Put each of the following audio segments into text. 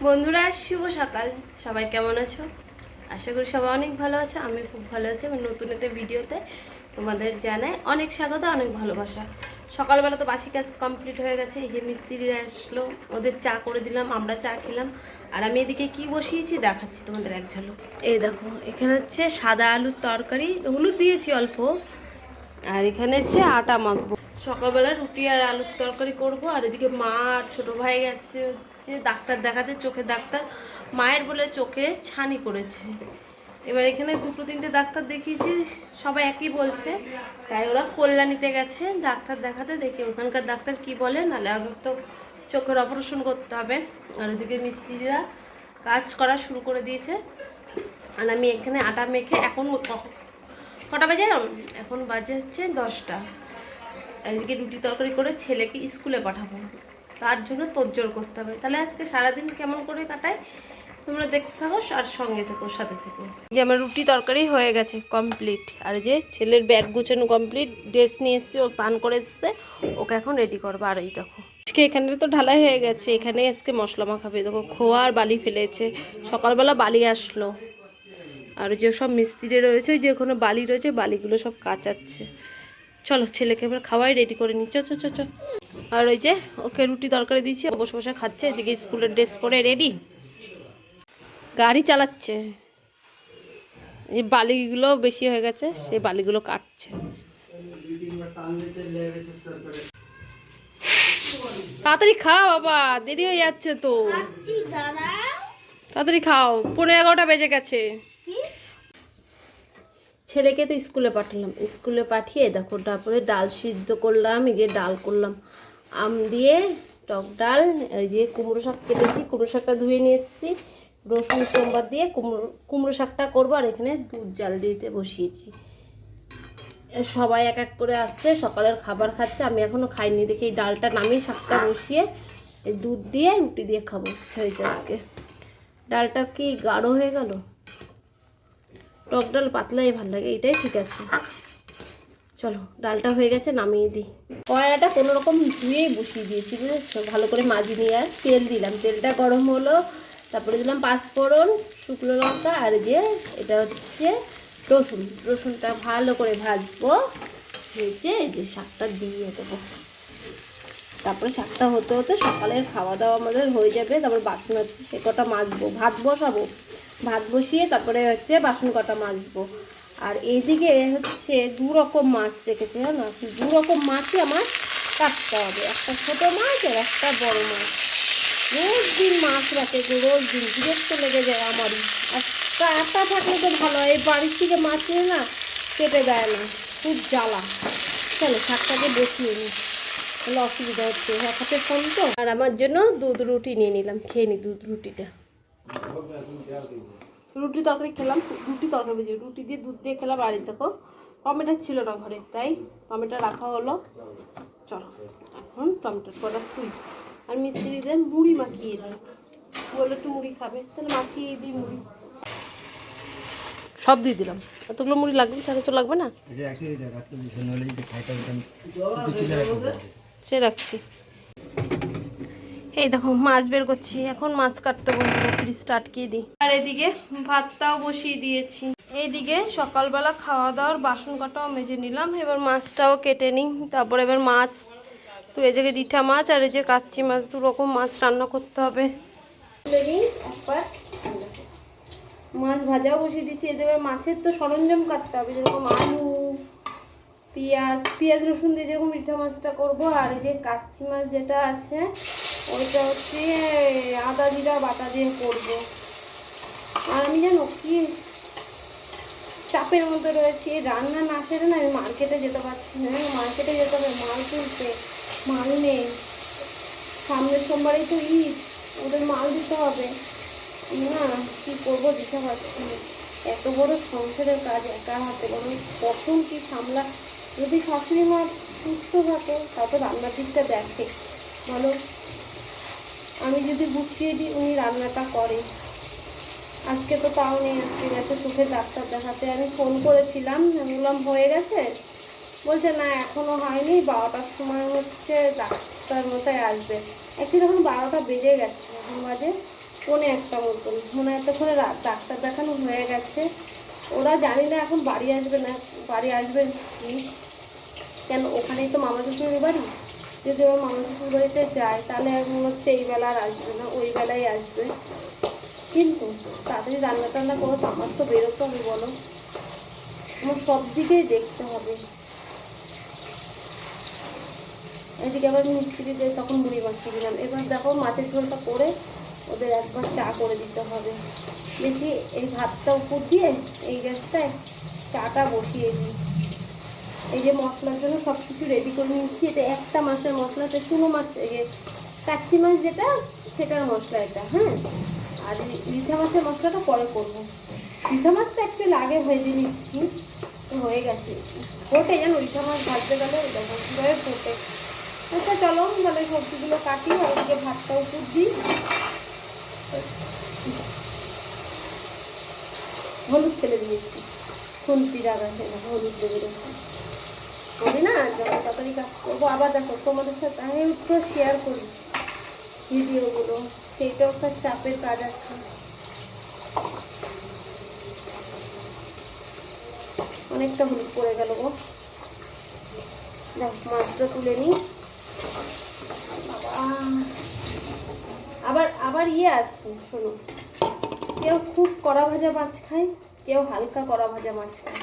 বন্ধুরা শুভ সকাল। সবাই কেমন আছো? আশা করি সবাই অনেক ভালো আছো। আমি খুব ভালো আছি। আমি নতুন একটা ভিডিওতে তোমাদের জানাই অনেক স্বাগত, অনেক ভালোবাসা। সকালবেলা তো বাসি কাজ কমপ্লিট হয়ে গেছে। এই যে মিস্ত্রিরা আসলো, ওদের চা করে দিলাম, আমরা চা খেলাম। আর আমি এদিকে কি বসিয়েছি দেখাচ্ছি তোমাদের এক ঝলক। এই দেখো, এখানে হচ্ছে সাদা আলুর তরকারি, হলুদ দিয়েছি অল্প। আর এখানে হচ্ছে আটা মাখবো। সকালবেলা রুটি আর আলুর তরকারি করব। আর এদিকে মা আর ছোটো ভাই গেছে হচ্ছে ডাক্তার দেখাতে, চোখের ডাক্তার। মায়ের বলে চোখে ছানি করেছে। এবার এখানে দুটো তিনটে ডাক্তার দেখিয়েছি, সবাই একই বলছে। তাই ওরা কল্যাণীতে গেছে ডাক্তার দেখাতে, দেখি ওখানকার ডাক্তার কি বলে। নাহলে আগে তো চোখের অপারেশন করতে হবে। আর ওদিকে মিস্ত্রিরা কাজ করা শুরু করে দিয়েছে। আর আমি এখানে আটা মেখে এখন কটা বাজে? এখন বাজে হচ্ছে 10টা। এদিকে রুটি তরকারি করে ছেলেকে স্কুলে পাঠাবো, তার জন্য তোড়জোড় করতে হবে। তাহলে আজকে সারাদিন কেমন করে কাটাই তোমরা দেখতে থাকো আর সঙ্গে থেকো, সাথে থেকো। যে আমার রুটি তরকারি হয়ে গেছে কমপ্লিট। আর যে ছেলের ব্যাগ গুছানো কমপ্লিট, ড্রেস নিয়ে এসছে, ও স্নান করে এসছে, ওকে এখন রেডি করবো। আর এই দেখো আজকে এখানে তো ঢালাই হয়ে গেছে, এখানে আজকে মশলা মাখাবে। দেখো খোয়া আর বালি ফেলেছে, সকালবেলা বালি আসলো। আর যে সব মিস্ত্রি রয়েছে, ওই যে ওখানে বালি রয়েছে, বালিগুলো সব কাচাচ্ছে। চলো ছেলেকে এবার খাওয়াই রেডি করে নিচ্ছ। চ। আর ওই যে ওকে রুটি তরকারি দিয়েছি, বসে বসে খাচ্ছে। এদিকে স্কুলের ড্রেস পরে রেডি, গাড়ি চালাচ্ছে। এই বালিগুলো বেশি হয়ে গেছে, সেই বালিগুলো কাটছে। তাড়াতাড়ি খাও বাবা, দেরি হয়ে যাচ্ছে তো। তাড়াতাড়ি খাও, 11:15 বেজে গেছে। ছেলেকে তো স্কুলে পাঠালাম, স্কুলে পাঠিয়ে দেখো তারপরে ডাল সিদ্ধ করলাম। এই যে ডাল করলাম আম দিয়ে, টক ডাল। এই যে কুমড়ো শাক কেটেছি, কুমড়ো শাকটা ধুয়ে নিয়ে এসেছি। রসুন সোমবার দিয়ে কুমড়ো শাকটা করবো। আর এখানে দুধ জাল দিতে বসিয়েছি। সবাই এক এক করে আসছে, সকালের খাবার খাচ্ছে। আমি এখনও খাইনি, দেখি এই ডালটা নামিয়ে শাকটা বসিয়ে এই দুধ দিয়ে রুটি দিয়ে খাবো। ইচ্ছা হয়েছে আজকে। ডালটা কি গাঢ় হয়ে গেল? টক ডাল পাতলাই ভালো লাগে, এটাই ঠিক আছে। চলো ডালটা হয়ে গেছে, নামিয়ে দিই। কড়াইটা কোনো রকম ধুয়েই বসিয়ে দিয়েছি, বুঝেছো? ভালো করে মাজি নিয়ে আর তেল দিলাম, তেলটা গরম হলো। তারপরে দিলাম পাঁচফোড়ন, শুকনো লঙ্কা। আর যে এটা হচ্ছে রসুনটা ভালো করে ভাজবো। ভেজে এই যে শাকটা দিয়ে দেবো। তারপরে শাকটা হতে হতে সকালের খাওয়া দাওয়া আমাদের হয়ে যাবে। তারপর বাসন হচ্ছে, সে কটা মাজবো, ভাত বসাবো। ভাত বসিয়ে তারপরে হচ্ছে বাসন কটা মাজবো। আর এইদিকে হচ্ছে 2 রকম মাছ রেখেছে, না 2 রকম মাছই আমার কাটতে হবে। একটা ছোটো মাছ আর একটা বড় মাছ। রোজ দিন মাছ রাখে, রোজ দিন বিরক্ত লেগে যায় আমারই। একটা থাকলে তো ভালো, এই বাড়ির থেকে মাছ নিয়ে না কেটে দেয় না, খুব জ্বালা। চলো শাকটাকে বসিয়ে নিই, তাহলে অসুবিধা হচ্ছে। এক হাতে ফোন তো। আর আমার জন্য দুধ রুটি নিয়ে নিলাম, খেয়ে নি দুধ রুটিটা। রুটি তরকারি খেলাম, রুটি তরকারি ভেজে রুটি দিয়ে দুধ দিয়ে খেলাম। আর দেখো টমেটো ছিল না ঘরে, তাই টমেটো রাখা হলো। চলো এখন টমেটোর কটা থুই। আর মিস্ত্রিদের মুড়ি মাখিয়ে দিই, বলে একটু মুড়ি খাবে, তাহলে মাখিয়ে দিই মুড়ি। সব দিয়ে দিলাম। এতগুলো মুড়ি লাগবে, তাহলে তো লাগবে না। সে রাখছি। এই দেখো মাছ বের করছি, এখন মাছ কাটতে বসবো, ফ্রিজটা আটকিয়ে দিই। আর এদিকে ভাতটাও বসিয়ে দিয়েছি। এইদিকে সকালবেলা খাওয়া দাওয়ার বাসন কটাও মেজে নিলাম। এবার মাছটাও কেটে নিই। তারপরে এবার মাছ তো এই জায়গায় রিঠা মাছ আর এই যে কাচ্চি মাছ, 2 রকম মাছ রান্না করতে হবে। মাছ ভাজাও বসিয়ে দিচ্ছি। এদিকে মাছের তো সরঞ্জাম কাটতে হবে, যেরকম আলু, পেঁয়াজ রসুন দিয়ে যেরকম রিঠা মাছটা করবো। আর এই যে কাচ্চি মাছ যেটা আছে ওইটা হচ্ছে আদা জিরা বাটা দিয়ে করবো। আর আমি জানো কি চাপের মধ্যে রয়েছি, রান্না না সেরে না আমি মার্কেটে যেতে পারছি না। মার্কেটে যেতে হবে মাল তুলতে, মাল নেই। সামনের সোমবারেই তো ঈদ, ওদের মাল দিতে হবে না। কি করবো দিতে পারছি না। এত বড় সংসারের কাজ একা হাতে, বলো কখন কি সামলা। যদি শাশুড়ি মা সুস্থ থাকে তারপর রান্নার দিকটা দেখে, বলো। আমি যদি গুছিয়ে দিই উনি রান্নাটা করে। আজকে তো তাও নেই, আজকে গেছে চোখের ডাক্তার দেখাতে। আমি ফোন করেছিলাম, আমি বললাম হয়ে গেছে, বলছে না এখনও হয়নি, 12টার সময় হচ্ছে ডাক্তার মশাই আসবে। একটু তখন 12টা বেজে গেছে, এখন বাজে পৌনে একটা মতন মনে হয় এতক্ষণে ডাক্তার দেখানো হয়ে গেছে। ওরা জানি না এখন বাড়ি আসবে না, বাড়ি আসবে কি, কেন ওখানেই তো মামা শ্বশুরের বাড়ি। যদি ওর মামা শ্বশুর বাড়িতে যায় তাহলে মনে হচ্ছে এই বেলা আর আসবে না, ওই বেলায় আসবে। কিন্তু তাড়াতাড়ি রান্না টান্না করো তো, আমার তো বেরোতে হবে বলো, আমার সব দিকেই দেখতে হবে। এদিকে আবার মিস্ত্রি যে তখন মুড়ি মাছতে দিলাম। এবার দেখো মাছের ঝোলটা করে ওদের একবার চা করে দিতে হবে। দেখি এই ভাতটা উপর দিয়ে এই গ্যাসটায় চাটা বসিয়ে দিই। এই যে মশলার জন্য সব কিছু রেডি করে নিচ্ছি। এটা একটা মাছের মশলাতে চুনো মাছ, এই কাচ্চি মাছ যেটা সেটার মশলা এটা, হ্যাঁ। আর রিঠা মাছের মশলাটা পরে করবো। রিঠা মাছটা একটু আগে ভেজে নিচ্ছি, হয়ে গেছে। ফোটে যেন রিঠা মাছ ভাজতে গেলে দেখো কীভাবে ফোটে। আচ্ছা চলো তাহলে সবজিগুলো কাটি আর ওদিকে ভাতটা উপর দিই। হলুদ ফেলে দিয়েছি, খুন্তি জায়গা সেটা হলুদ দেবে রেখে করি না, যখন তাড়াতাড়ি কাজ করবো। আবার দেখো তোমাদের সাথে আমি একটু শেয়ার করি ভিডিওগুলো, সেইটাও একটা চাপের কাজ আছে। অনেকটা হলুদ পড়ে গেল গো। দেখ মাছটা তুলে নিই। আবার আবার ইয়ে আছে শোনো, কেউ খুব কড়া ভাজা মাছ খায়, কেউ হালকা কড়া ভাজা মাছ খায়,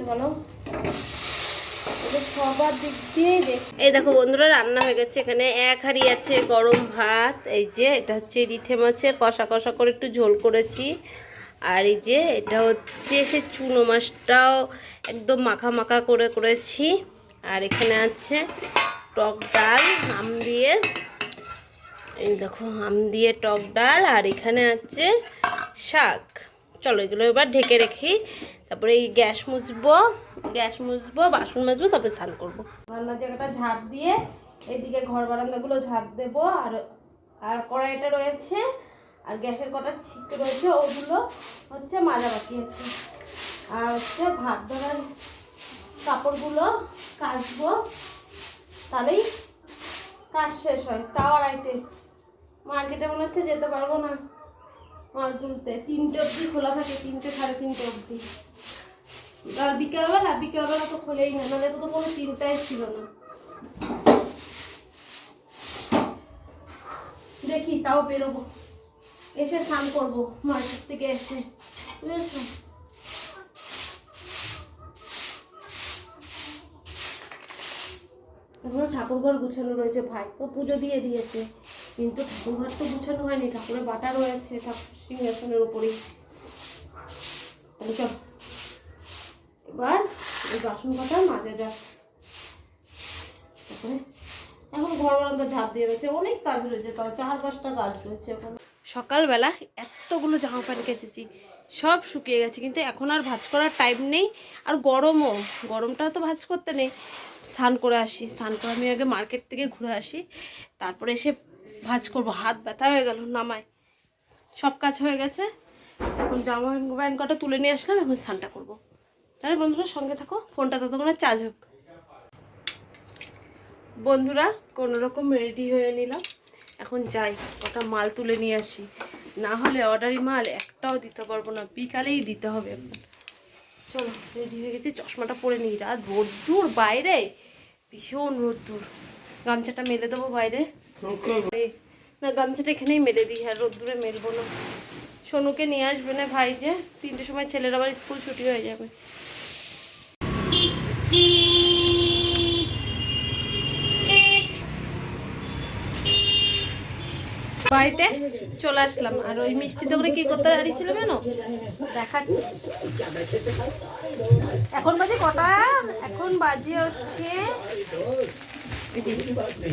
বলো সবার দিক দিয়েই দেখ। এই দেখো বন্ধুরা রান্না হয়ে গেছে। এখানে এক হাঁড়ি আছে গরম ভাত। এই যে এটা হচ্ছে রিঠে মাছের কষা কষা করে একটু ঝোল করেছি। আর এই যে এটা হচ্ছে সে চুনো মাছটাও একদম মাখা মাখা করে করেছি। আর এখানে আছে টক ডাল আম দিয়ে, এই দেখো আম দিয়ে টক ডাল। আর এখানে আছে শাক। চলো এগুলো এবার ঢেকে রেখি, তারপরে এই গ্যাস মুছবো, বাসন মাজবো, তারপরে স্নান করবো। রান্নার জায়গাটা ঝাড় দিয়ে এইদিকে ঘর বারান্দাগুলো ঝাড় দেবো। আর আর কড়াইটা রয়েছে আর গ্যাসের কটা ছিট রয়েছে, ওগুলো হচ্ছে মাজা বাকি আছে। আর হচ্ছে ভাত ধরার কাপড়গুলো কাচবো, তাহলেই কাজ শেষ হয়। তাও আড়াইটে, মার্কেটে মনে হচ্ছে যেতে পারবো না মাল তুলতে, 3টে অবধি খোলা থাকে, 3টে 3:30 অবধি। আর বিকেলবেলা তো খোলেই না, নাহলে তো কোনো চিন্তাই ছিল না। দেখি তাও বেরোবো, এসে স্নান করবো মার্কেট থেকে এসে, বুঝেছো। এখনো ঠাকুরঘর গুছানো রয়েছে, ভাই তো পুজো দিয়ে দিয়েছে, কিন্তু ঠাকুরঘর তো গুছানো হয়নি। ঠাকুরের বাটা রয়েছে ঠাকুর সিংহাসনের উপরেই। চল এবার এই বাসন কটা মাজা যাক। তারপরে এখন ঘর বারান্দা ঝাঁপ দিয়ে রয়েছে, অনেক কাজ রয়েছে, তাও 4-5টা কাজ রয়েছে এখন। সকালবেলা এতগুলো জামা প্যান্ট কেচেছি, সব শুকিয়ে গেছে, কিন্তু এখন আর ভাঁজ করার টাইম নেই। আর গরমটাও তো ভাঁজ করতে নেই। স্নান করে আসি, স্নান করে আমি আগে মার্কেট থেকে ঘুরে আসি, তারপরে এসে ভাঁজ করবো। হাত ব্যথা হয়ে গেল নামায়, সব কাজ হয়ে গেছে। এখন জামা প্যান্ট কটা তুলে নিয়ে আসলাম, এখন স্নানটা করবো। তাহলে বন্ধুরা সঙ্গে থাকো, ফোনটা ততক্ষণে চার্জ হোক। বন্ধুরা কোনোরকম রেডি হয়ে নিলাম, এখন যাই কটা মাল তুলে নিয়ে আসি, না হলে অর্ডারি মাল একটাও দিতে পারবো না, বিকালেই দিতে হবে এখন। চলো রেডি হয়ে গেছি, চশমাটা পরে নিই, রাত রোদ্দুর বাইরে, ভীষণ রোদ্দুর। গামছাটা মেলে দেবো বাইরে, না গামছাটা এখানেই মেলে দিই, আর রোদ্দুরে মেলবো না। সোনুকে নিয়ে আসবে না ভাই, যে 3টের সময় ছেলের আবার স্কুল ছুটি হয়ে যাবে। বাড়িতে চলে আসলাম, আর ওই মিষ্টি দোকানে কি করতে দাঁড়িয়েছিল কেন দেখাচ্ছি। এখন বাজে কটা, এখন বাজে হচ্ছে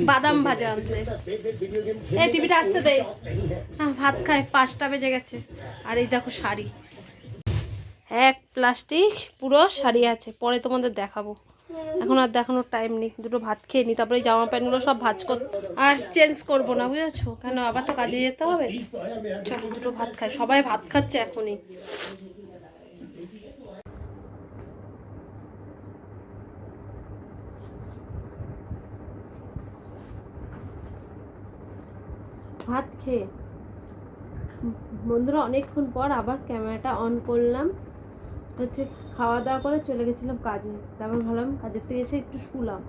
বাদাম ভাজা আনতে। এই টিভিটা আসতে দে, ভাত খায়, 5টা বেজে গেছে। আর এই দেখো শাড়ি, এক প্লাস্টিক পুরো শাড়ি আছে, পরে তোমাদের দেখাবো, এখন আর দেখানোর টাইম নেই। দুটো ভাত খেয়ে নিই, তারপরে জামা প্যান্টগুলো সব ভাঁজ করতে আর চেঞ্জ করবো না, বুঝেছো, কেন আবার তো কাজে যেতে হবে। চলো দুটো ভাত খাই, সবাই ভাত খাচ্ছে এখনই। ভাত খেয়ে বন্ধুরা অনেকক্ষণ পর আবার ক্যামেরাটা অন করলাম। হচ্ছে খাওয়া দাওয়া করে চলে গেছিলাম কাজে, তারপর ভাবলাম কাজের থেকে এসে একটু শুলাম।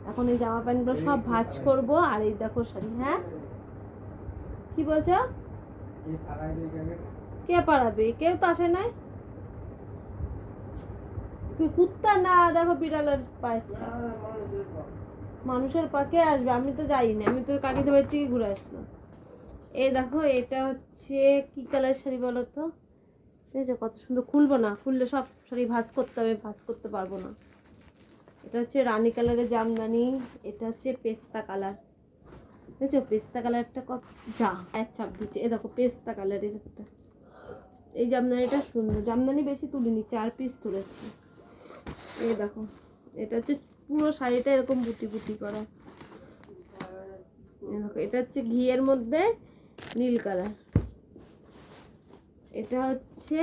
এখন এই জামা প্যান্টগুলো সব ভাঁজ করব। আর এই দেখো শাড়ি। হ্যাঁ কি বলছো? কে পারাবে? কেউ তো আসে নাই। কুত্তা না, দেখো বিড়ালের পাচ্ছা। মানুষের পাকে আসবে, আমি তো যাইনি, আমি তো কাকিদের বাড়ি থেকে ঘুরে আসলাম। এই দেখো এটা হচ্ছে কি কালার শাড়ি বলো তো? দেখছো কত সুন্দর। খুলবো না, খুললে সব শাড়ি ভাঁজ করতে হবে, ভাঁজ করতে পারবো না। এটা হচ্ছে রানী কালারের জামদানি। এটা হচ্ছে পেস্তা কালার। দেখছো পেস্তা কালারটা কত যা এক চাপ দিচ্ছে। এ দেখো পেস্তা কালারের একটা। এই জামদানিটা সুন্দর। জামদানি বেশি তুলিনি, 4 পিস তুলেছি। এই দেখো এটা হচ্ছে পুরো শাড়িটা এরকম বুটি বুটি করা। দেখো এটা হচ্ছে ঘিয়ের মধ্যে নীল কালার। এটা হচ্ছে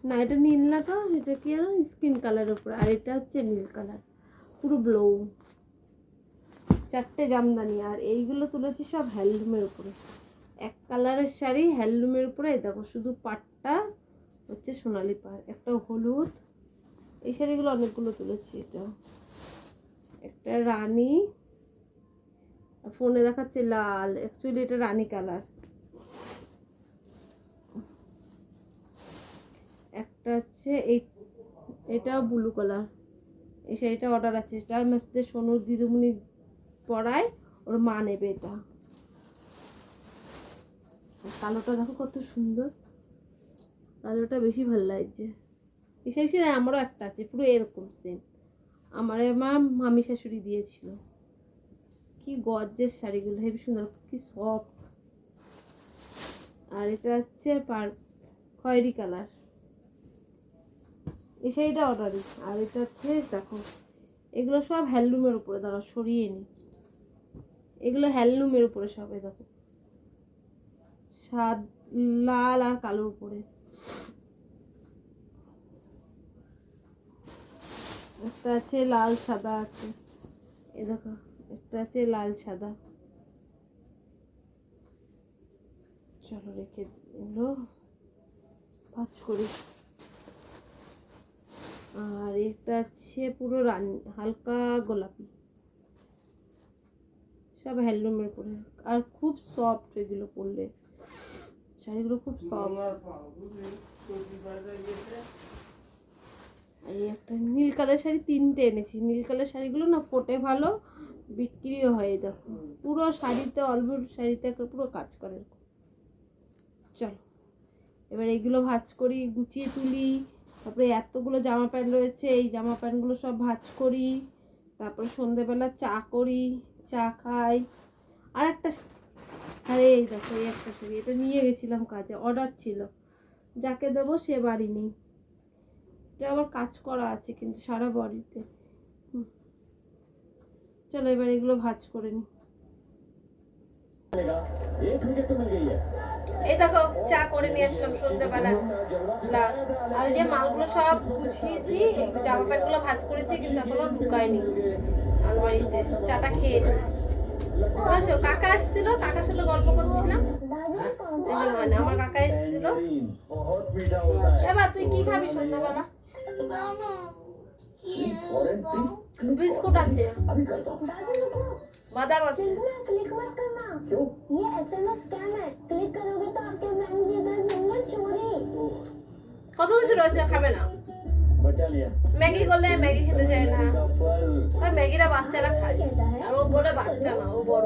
না, এটা নীল না তো, এটা কি আর স্কিন কালারের উপরে। আর এটা হচ্ছে নীল কালার, পুরো ব্লু। 4টে জামদানি। আর এইগুলো তুলেছি সব হ্যান্ডলুমের উপরে। এক কালারের শাড়ি হ্যান্ডলুমের উপরে। এই দেখো শুধু পাটটা হচ্ছে সোনালি পাড়, একটা হলুদ। এই শাড়িগুলো অনেকগুলো তুলেছি। এটা একটা রানী, ফোনে দেখাচ্ছে লাল, অ্যাকচুয়ালি এটা রানী কালার। একটা হচ্ছে এটা ব্লু কালার। এই শাড়িটা অর্ডার আছে। এটা আমাদের সোনুর দিদিমণি পরায়, ওর মা নেবে। এটা কালোটা দেখো কত সুন্দর, কালোটা বেশি ভালো লাগছে। এই শাড়ি আমারও একটা আছে পুরো এরকম সেম, আমার মামি শাশুড়ি দিয়েছিল। কি গর্জের শাড়িগুলো, হেবি সুন্দর, কি সফট। আর এটা হচ্ছে খয়েরি কালার। এই শাড়িটা অর্ডারই। আর এটা হচ্ছে দেখো এগুলো সব হ্যান্ডলুমের উপরে। দাঁড়া সরিয়ে নি, এগুলো হ্যান্ডলুমের উপরে সব। দেখো সাদ লাল আর কালোর উপরে। একটা আছে লাল সাদা আছে। এ দেখো একটা আছে লাল সাদা। চলো রেখে এগুলো ভাঁজ করি। আর এটা আছে পুরো রানী হালকা গোলাপি, সব হ্যান্ডলুমের উপরে। আর খুব সফট এগুলো পরলে, শাড়িগুলো খুব সফট। এই একটা নীল কালার শাড়ি 3টে এনেছি। নীল কালার শাড়িগুলো না ফোটে ভালো, বিক্রিও হয়। দেখো পুরো শাড়িতে, অলমোস্ট শাড়িতে পুরো কাজ করে। চলো এবার এইগুলো ভাঁজ করি, গুছিয়ে তুলি। তারপরে এতগুলো জামা প্যান্ট রয়েছে, এই জামা প্যান্টগুলো সব ভাঁজ করি। তারপরে সন্ধেবেলা চা করি, চা খাই। আর একটা, আরে এই দেখো এই একটা শাড়ি, এটা নিয়ে গেছিলাম কাজে, অর্ডার ছিল। যাকে দেবো সে বাড়ি নেই। এটা আবার কাজ করা আছে কিন্তু সারা বডিতে। চলো এবার এগুলো ভাঁজ করে নি। এই দেখো চা করে নিয়ে আসলাম সন্ধ্যেবেলা। আর যে মালগুলো সব গুছিয়েছি, জামা প্যান্ট গুলো ভাঁজ করেছি, কিন্তু এখনো ঢুকায়নি আলমারিতে। চাটা খেয়ে বুঝছো, কাকা আসছিল, কাকার সাথে গল্প করছিলাম। আমার কাকা এসেছিল। এবার তুই কি খাবি সন্ধ্যাবেলা? बिस्कुट আছে बादाम আছে क्लिक मत करना ये एसएमएस स्कैम है क्लिक करोगे तो आपके बैंक डिटेल्स होंगे चोरी কত কিছু রয়েছে খাবে না बचा लिया ম্যাগি করলে ম্যাগি খেতে চায় না ওই ম্যাগিটা বাচ্চারা খায় আর ও বলে বাচ্চা না ও বড়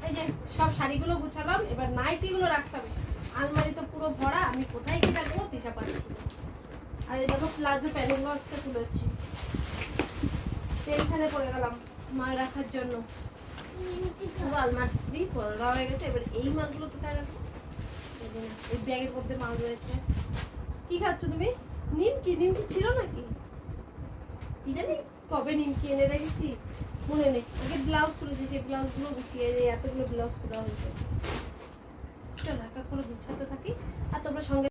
এই যে সব শাড়িগুলো গুছালাম, এবার নাইটিগুলো রাখতে হবে। আলমারি তো পুরো ভরা, আমি কোথায় কি রাখবো দিশা পাচ্ছি। আর এই দেখো প্লাজো প্যান্টগুলো আজকে তুলেছি, টেনশনে পড়ে গেলাম মাল রাখার জন্য। পুরো আলমারি ভরা হয়ে গেছে। এবার এই মালগুলো কোথায় রাখবো? এই ব্যাগের মধ্যে মাল রয়েছে। কি খাচ্ছ তুমি? নিমকি? নিমকি ছিল নাকি কি জানি, কবে নিমকি এনে রেখেছি মনে নেই। আগে ব্লাউজ খুলেছি, সেই ব্লাউজগুলো গুছিয়ে এতগুলো ব্লাউজ খোলা হয়েছে। চল একা করে গুছাতে থাকি আর তোমরা সঙ্গে